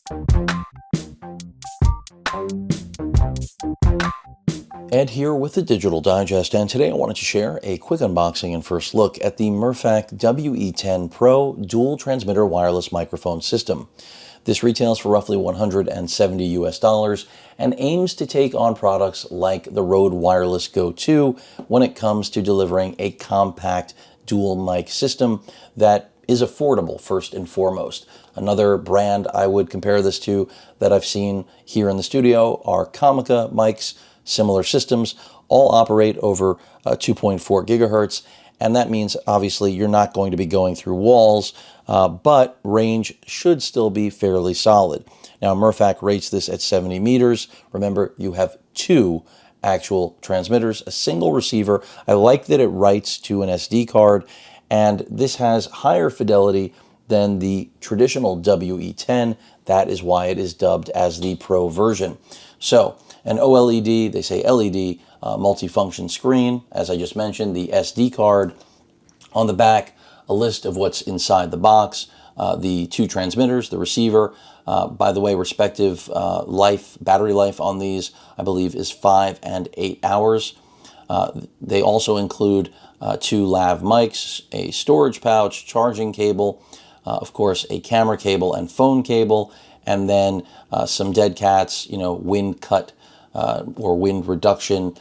Ed here with the Digital Digest, and today I wanted to share a quick unboxing and first look at the Mirfak WE10 Pro dual transmitter wireless microphone system. This retails for roughly $170 US and aims to take on products like the Rode Wireless Go 2 when it comes to delivering a compact dual mic system that is affordable first and foremost. Another brand I would compare this to that I've seen here in the studio are Comica mics. Similar systems all operate over 2.4 gigahertz, and that means obviously you're not going to be going through walls, but range should still be fairly solid. Now, Mirfak rates this at 70 meters. Remember, you have two actual transmitters, a single receiver. I like that it writes to an SD card, and this has higher fidelity than the traditional WE10. That is why it is dubbed as the Pro version. So, an OLED, they say LED, multifunction screen, as I just mentioned, the SD card. On the back, a list of what's inside the box, the two transmitters, the receiver. By the way, respective battery life on these, I believe, is 5 and 8 hours. They also include two lav mics, a storage pouch, charging cable, of course, a camera cable and phone cable, and then some dead cats, wind cut or wind reduction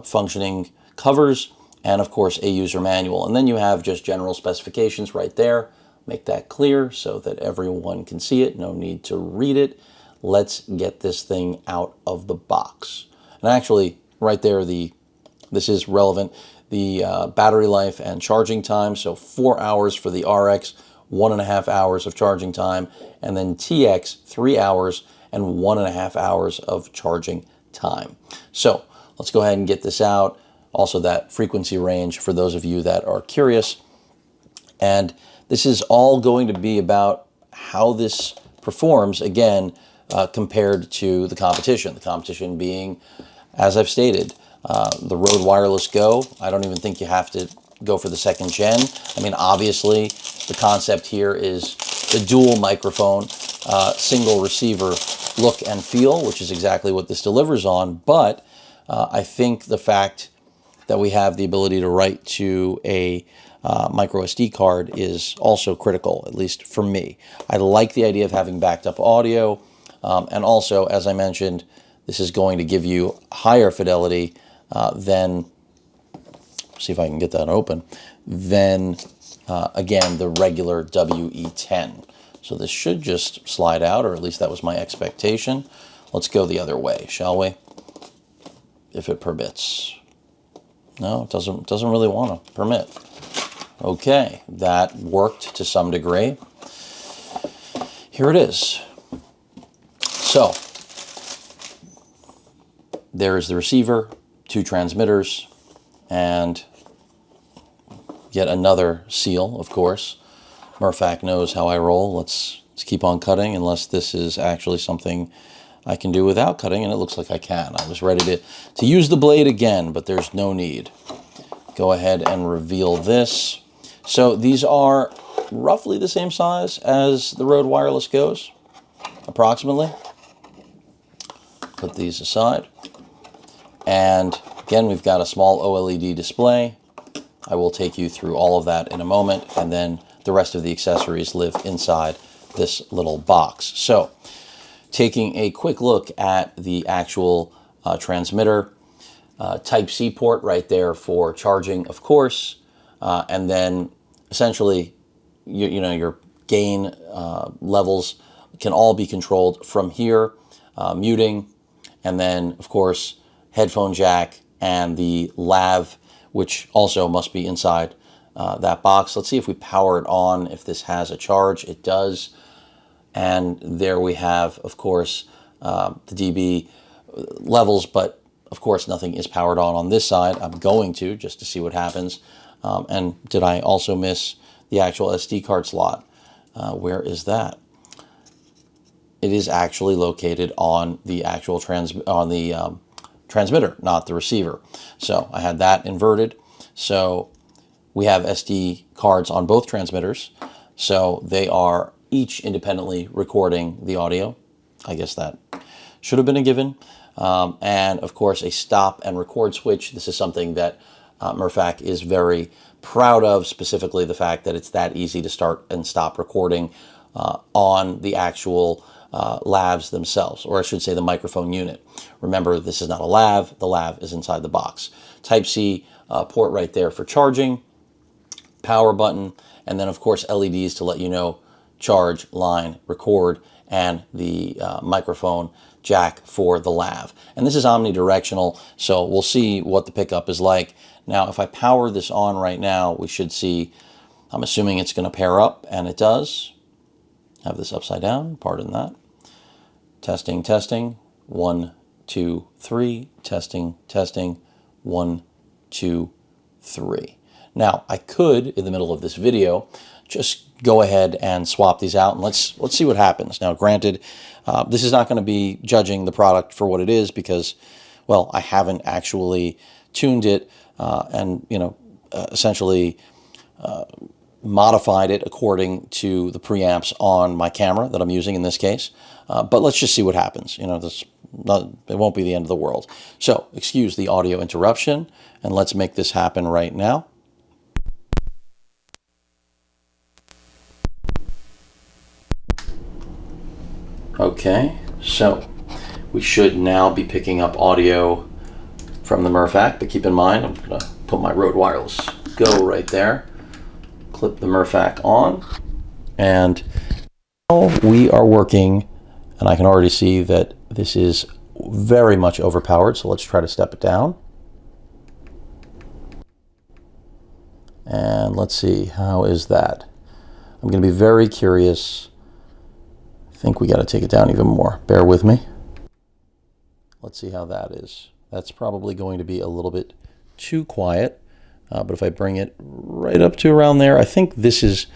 functioning covers, and of course a user manual. And then you have just general specifications right there. Make that clear so that everyone can see it. No need to read it. Let's get this thing out of the box. And actually, right there, this is relevant. The battery life and charging time. So 4 hours for the RX, 1.5 hours of charging time, and then TX 3 hours and 1.5 hours of charging time. So let's go ahead and get this out. Also that frequency range for those of you that are curious. And this is all going to be about how this performs, again, compared to the competition. The competition being, as I've stated, the Rode Wireless Go. I don't even think you have to go for the second gen. I mean, obviously, the concept here is the dual microphone, single receiver look and feel, which is exactly what this delivers on. But I think the fact that we have the ability to write to a micro SD card is also critical, at least for me. I like the idea of having backed up audio. And also, as I mentioned, this is going to give you higher fidelity than, see if I can get that open, than, again, the regular WE10. So this should just slide out, or at least that was my expectation. Let's go the other way, shall we? If it permits. No, it doesn't really want to permit. Okay, that worked to some degree. Here it is. So, there is the receiver, two transmitters, and yet another seal, of course. Mirfak knows how I roll. Let's keep on cutting, unless this is actually something I can do without cutting, and it looks like I can. I was ready to use the blade again, but there's no need. Go ahead and reveal this. So these are roughly the same size as the Rode Wireless Goes, approximately. Put these aside. And again, we've got a small OLED display. I will take you through all of that in a moment, and then the rest of the accessories live inside this little box. So, taking a quick look at the actual transmitter, Type-C port right there for charging, of course, and then essentially, your gain levels can all be controlled from here, muting, and then, of course, headphone jack and the lav, which also must be inside that box. Let's see if we power it on, if this has a charge. It does. And there we have, of course, the dB levels, but of course nothing is powered on this side. I'm going to, just to see what happens. And did I also miss the actual SD card slot? Where is that? It is actually located on the actual transmitter, not the receiver. So I had that inverted. So we have SD cards on both transmitters. So they are each independently recording the audio. I guess that should have been a given. And of course, a stop and record switch. This is something that Mirfak is very proud of, specifically the fact that it's that easy to start and stop recording on the actual lavs themselves, or I should say the microphone unit. Remember, this is not a lav. The lav is inside the box. Type-C port right there for charging, power button, and then of course LEDs to let you know charge, line, record, and the microphone jack for the lav. And this is omnidirectional, so we'll see what the pickup is like. Now, if I power this on right now, we should see, I'm assuming it's going to pair up, and it does. Have this upside down, pardon that. Testing, testing, 1, 2, 3, testing, testing, 1, 2, 3. Now, I could, in the middle of this video, just go ahead and swap these out, and let's see what happens. Now, granted, this is not going to be judging the product for what it is because, well, I haven't actually tuned it and, essentially modified it according to the preamps on my camera that I'm using in this case. But let's just see what happens. It won't be the end of the world. So, excuse the audio interruption, and let's make this happen right now. Okay, so we should now be picking up audio from the Mirfak, but keep in mind, I'm going to put my Rode Wireless Go right there, clip the Mirfak on, and now we are working, and I can already see that this is very much overpowered, so let's try to step it down. And let's see, how is that? I'm going to be very curious. I think we got to take it down even more. Bear with me. Let's see how that is. That's probably going to be a little bit too quiet, but if I bring it right up to around there, I think this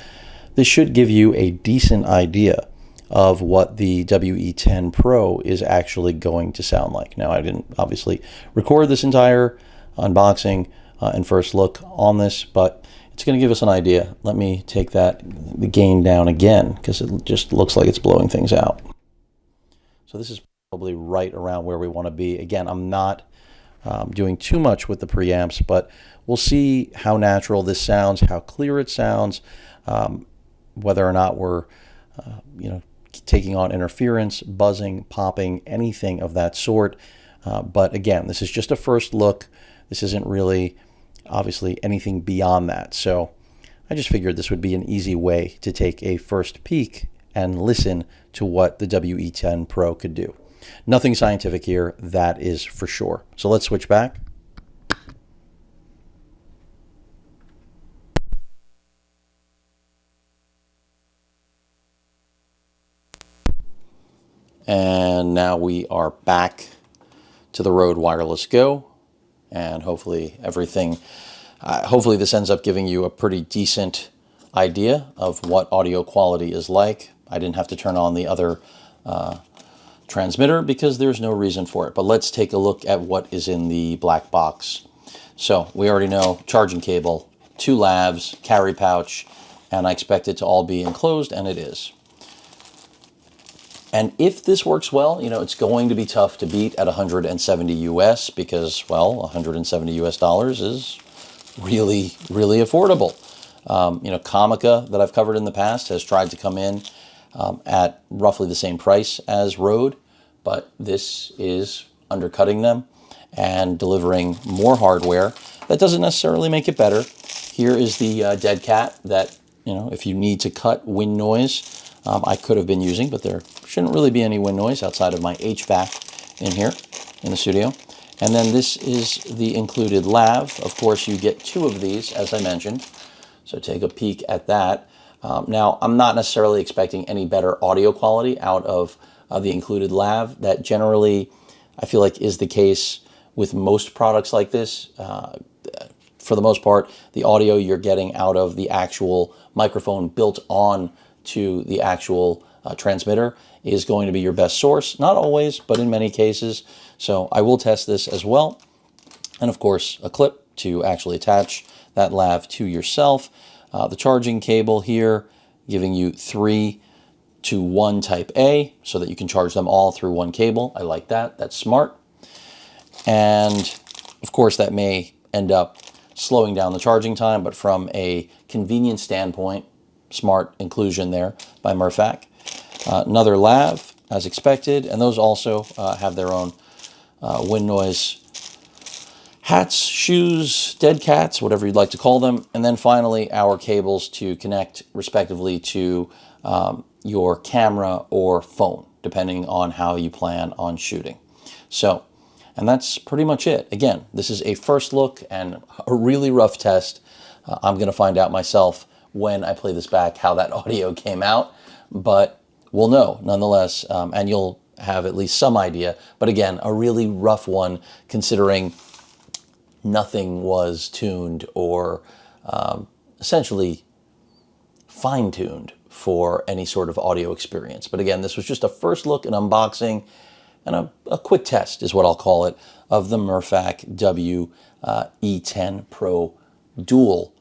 should give you a decent idea of what the WE10 Pro is actually going to sound like. Now, I didn't obviously record this entire unboxing and first look on this, but it's going to give us an idea. Let me take the gain down again because it just looks like it's blowing things out. So this is probably right around where we want to be. Again, I'm not doing too much with the preamps, but we'll see how natural this sounds, how clear it sounds, whether or not we're taking on interference, buzzing, popping, anything of that sort. But again, this is just a first look. This isn't really obviously anything beyond that. So I just figured this would be an easy way to take a first peek and listen to what the WE10 Pro could do. Nothing scientific here, that is for sure. So let's switch back. And now we are back to the Rode Wireless Go. And hopefully hopefully this ends up giving you a pretty decent idea of what audio quality is like. I didn't have to turn on the other transmitter because there's no reason for it. But let's take a look at what is in the black box. So we already know charging cable, 2 lavs, carry pouch, and I expect it to all be enclosed, and it is. And if this works well, it's going to be tough to beat at 170 US because, well, 170 US dollars is really, really affordable. Comica that I've covered in the past has tried to come in at roughly the same price as Rode, but this is undercutting them and delivering more hardware. That doesn't necessarily make it better. Here is the dead cat that, if you need to cut wind noise, I could have been using, but there shouldn't really be any wind noise outside of my HVAC in here in the studio. And then this is the included lav. Of course, you get 2 of these, as I mentioned. So take a peek at that. Now, I'm not necessarily expecting any better audio quality out of the included lav. That generally, I feel like, is the case with most products like this. For the most part, the audio you're getting out of the actual microphone built on to the actual transmitter is going to be your best source. Not always, but in many cases. So I will test this as well. And of course, a clip to actually attach that lav to yourself. The charging cable here, giving you 3 to one type A so that you can charge them all through one cable. I like that. That's smart. And of course, that may end up slowing down the charging time, but from a convenience standpoint, smart inclusion there by Mirfak. Another lav, as expected, and those also have their own wind noise hats, shoes, dead cats, whatever you'd like to call them. And then finally, our cables to connect respectively to your camera or phone, depending on how you plan on shooting. So, and that's pretty much it. Again, this is a first look and a really rough test. I'm going to find out myself when I play this back how that audio came out, but we'll know nonetheless, and you'll have at least some idea. But again, a really rough one considering nothing was tuned or essentially fine-tuned for any sort of audio experience. But again, this was just a first look, an unboxing, and a quick test is what I'll call it, of the Mirfak WE10 Pro dual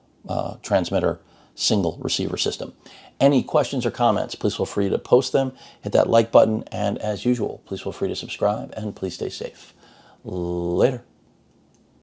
transmitter single receiver system. Any questions or comments, please feel free to post them, hit that like button, and as usual, please feel free to subscribe, and please stay safe. Later.